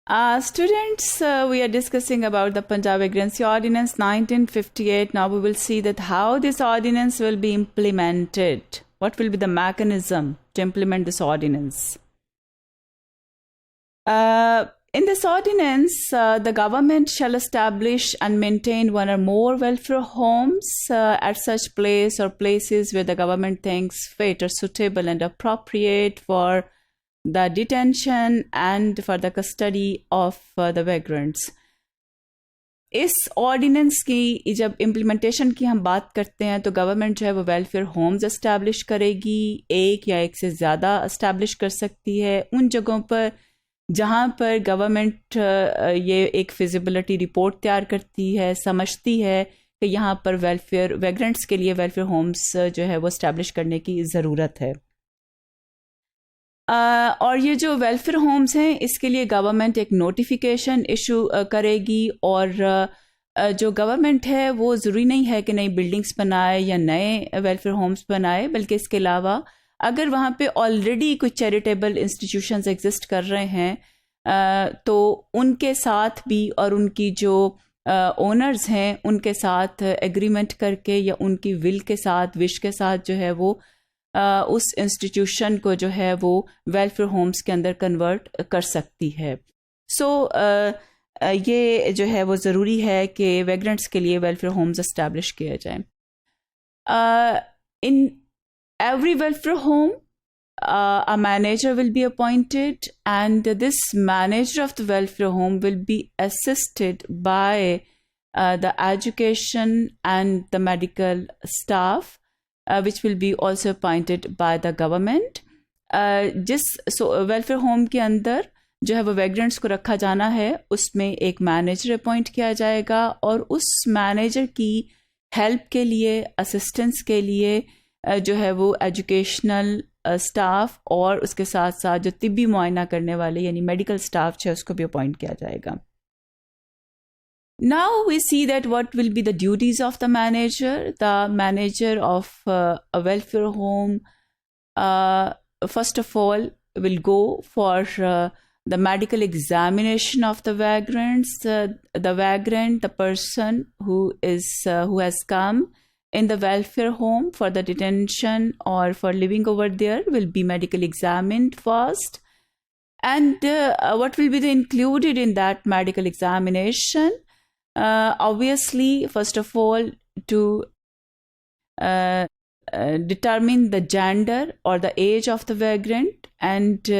Students, we are discussing about the Punjab Vagrancy Ordinance 1958. Now we will see that how this ordinance will be implemented. What will be the mechanism to implement this ordinance? In this ordinance, the government shall establish and maintain one or more welfare homes at such place or places where the government thinks fit or suitable and appropriate for the detention and for the custody of the vagrants. इस ordinance की जब implementation की हम बात करते हैं तो government जो है वो वेलफेयर होम्स एस्टैब्लिश करेगी, एक या एक से ज़्यादा एस्टैब्लिश कर सकती है उन जगहों पर जहाँ पर गवर्नमेंट ये एक फिजिबिलिटी रिपोर्ट तैयार करती है, समझती है कि यहाँ पर वेलफेयर वैग्रेंट्स के लिए वेलफेयर होम्स जो है वो एस्टैब्लिश करने की ज़रूरत है। और ये जो वेलफेयर होम्स हैं इसके लिए गवर्नमेंट एक नोटिफिकेशन इशू करेगी और जो गवर्नमेंट है वो ज़रूरी नहीं है कि नई बिल्डिंग्स बनाए या नए वेलफेयर होम्स बनाए, बल्कि इसके अलावा अगर वहाँ पे ऑलरेडी कुछ चैरिटेबल इंस्टीट्यूशंस एग्जिस्ट कर रहे हैं तो उनके साथ भी और उनकी जो ओनर्स हैं उनके साथ एग्रीमेंट करके या उनकी विल के साथ, विश के साथ जो है वो उस इंस्टीट्यूशन को जो है वो वेलफेयर होम्स के अंदर कन्वर्ट कर सकती है। ये जो है वो ज़रूरी है कि वैग्रेंट्स के लिए वेलफेयर होम्स एस्टैब्लिश किया जाए। इन every welfare home, a manager will be appointed, and this manager of the welfare home will be assisted by the education and the medical staff, which will be also appointed by the government. जिस welfare home के अंदर जो है वो वैग्रेंट्स को रखा जाना है उसमें एक मैनेजर अपॉइंट किया जाएगा और उस मैनेजर की हेल्प के लिए, असिस्टेंस के लिए जो है वो एजुकेशनल स्टाफ और उसके साथ साथ जो तिब्बी मुआयना करने वाले यानी मेडिकल स्टाफ है उसको भी अपॉइंट किया जाएगा। Now we see that what will be the duties of the manager of a welfare home first of all will go for the medical examination of the vagrants, the person who has come in the welfare home for the detention or for living over there will be medically examined first. And what will be included in that medical examination? Obviously, first of all, to determine the gender or the age of the vagrant and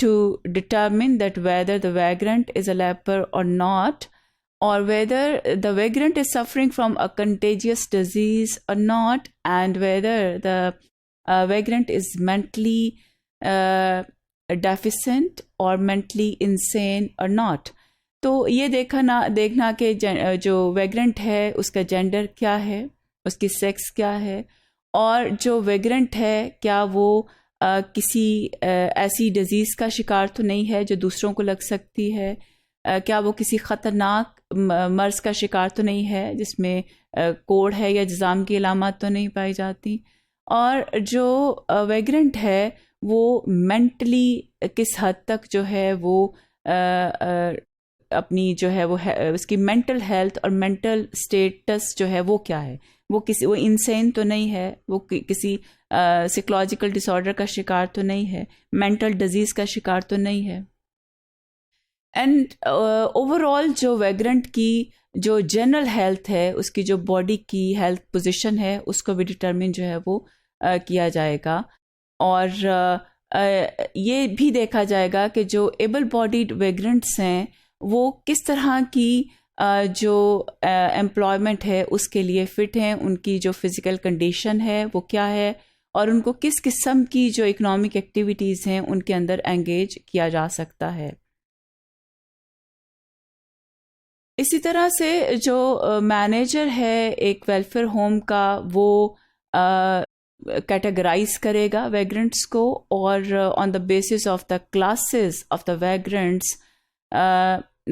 to determine that whether the vagrant is a leper or not, or whether the vagrant is suffering from a contagious disease or not, and whether the vagrant is mentally deficient or mentally insane or not. तो ये देखना कि जो vagrant है उसका gender क्या है, उसकी सेक्स क्या है, और जो वेग्रेंट है क्या वो किसी ऐसी डिजीज़ का शिकार तो नहीं है जो दूसरों को लग सकती है, क्या वो किसी ख़तरनाक मर्ज़ का शिकार तो नहीं है जिसमें कोढ़ है या जज़ाम की अलामत तो नहीं पाई जाती, और जो वेग्रेंट है वो मेंटली किस हद तक जो है वो अपनी जो है वो उसकी मेंटल हेल्थ और मेंटल स्टेटस जो है वो क्या है, वो इंसेन तो नहीं है, वो किसी साइकोलॉजिकल डिसऑर्डर का शिकार तो नहीं है, मेंटल डिजीज़ का शिकार तो नहीं है। एंड ओवरऑल जो वेग्रेंट की जो जनरल हेल्थ है, उसकी जो बॉडी की हेल्थ पोजीशन है उसको भी डिटरमिन जो है वो किया जाएगा, और ये भी देखा जाएगा कि जो एबल बॉडीड वेग्रेंट्स हैं वो किस तरह की जो एम्प्लॉयमेंट है उसके लिए फ़िट हैं, उनकी जो फिज़िकल कंडीशन है वो क्या है, और उनको किस किस्म की जो इकोनॉमिक एक्टिविटीज़ हैं उनके अंदर एंगेज किया जा सकता है। इसी तरह से जो मैनेजर है एक वेलफेयर होम का वो कैटेगराइज करेगा वेग्रेंट्स को, और on the basis of the classes of the vagrants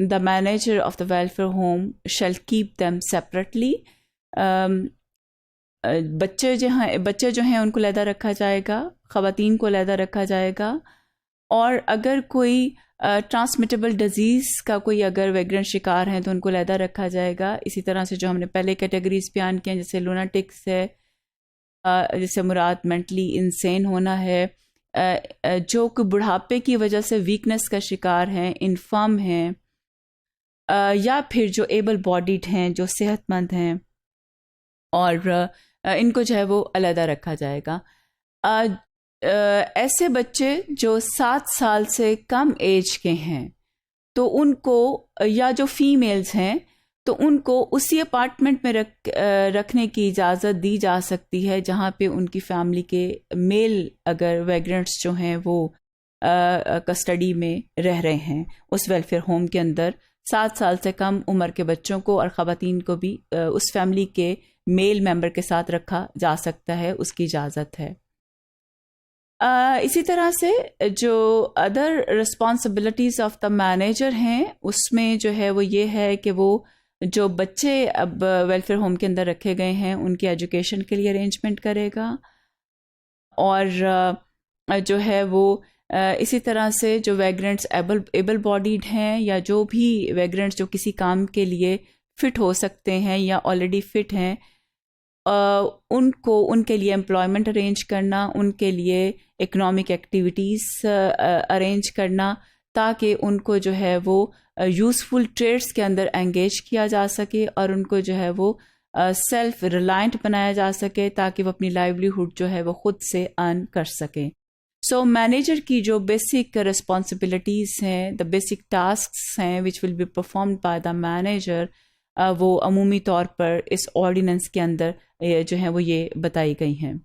the manager of the welfare home shall keep them separately. बच्चे जो हैं उनको अलहदा रखा जाएगा, ख़वातीन को अलहदा रखा जाएगा, और अगर कोई ट्रांसमिटेबल डिजीज़ का कोई अगर वैग्रेंट शिकार हैं तो उनको अलहदा रखा जाएगा। इसी तरह से जो हमने पहले कैटेगरीज बयान किए हैं, जैसे लूनाटिक्स है, जिससे मुराद मेंटली इंसेन होना है, जो कि बुढ़ापे की वजह से वीकनेस का शिकार हैं, इन्फर्म हैं, या फिर जो एबल बॉडीड हैं, जो सेहतमंद हैं, और इनको जो है वो अलहदा रखा जाएगा। ऐसे बच्चे जो 7 साल से कम एज के हैं तो उनको, या जो फीमेल्स हैं तो उनको उसी अपार्टमेंट में रखने की इजाज़त दी जा सकती है जहाँ पे उनकी फैमिली के मेल अगर वैग्रेंट्स जो हैं वो कस्टडी में रह रहे हैं उस वेलफेयर होम के अंदर। 7 साल से कम उम्र के बच्चों को और ख़वातीन को भी उस फैमिली के मेल मेंबर के साथ रखा जा सकता है, उसकी इजाज़त है। इसी तरह से जो other responsibilities of the manager हैं उसमें जो है वो ये है कि वो जो बच्चे अब वेलफेयर होम के अंदर रखे गए हैं उनकी एजुकेशन के लिए अरेंजमेंट करेगा, और जो है वो इसी तरह से जो वैग्रेंट्स एबल बॉडीड हैं या जो भी वैग्रेंट्स जो किसी काम के लिए फ़िट हो सकते हैं या ऑलरेडी फ़िट हैं, उनको उनके लिए एम्प्लॉयमेंट अरेंज करना, उनके लिए इकोनॉमिक एक्टिविटीज़ अरेंज करना, ताकि उनको जो है वो यूज़फुल ट्रेड्स के अंदर एंगेज किया जा सके और उनको जो है वो सेल्फ रिलायंट बनाया जा सके ताकि वो अपनी लाइवलीहुड जो है वो ख़ुद से अर्न कर सकें। सो मैनेजर की जो बेसिक रिस्पॉन्सिबिलिटीज़ हैं, द बेसिक टास्क्स हैं which will be performed by the manager, वो अमूमी तौर पर इस ऑर्डिनेंस के अंदर जो है वो ये बताई गई हैं।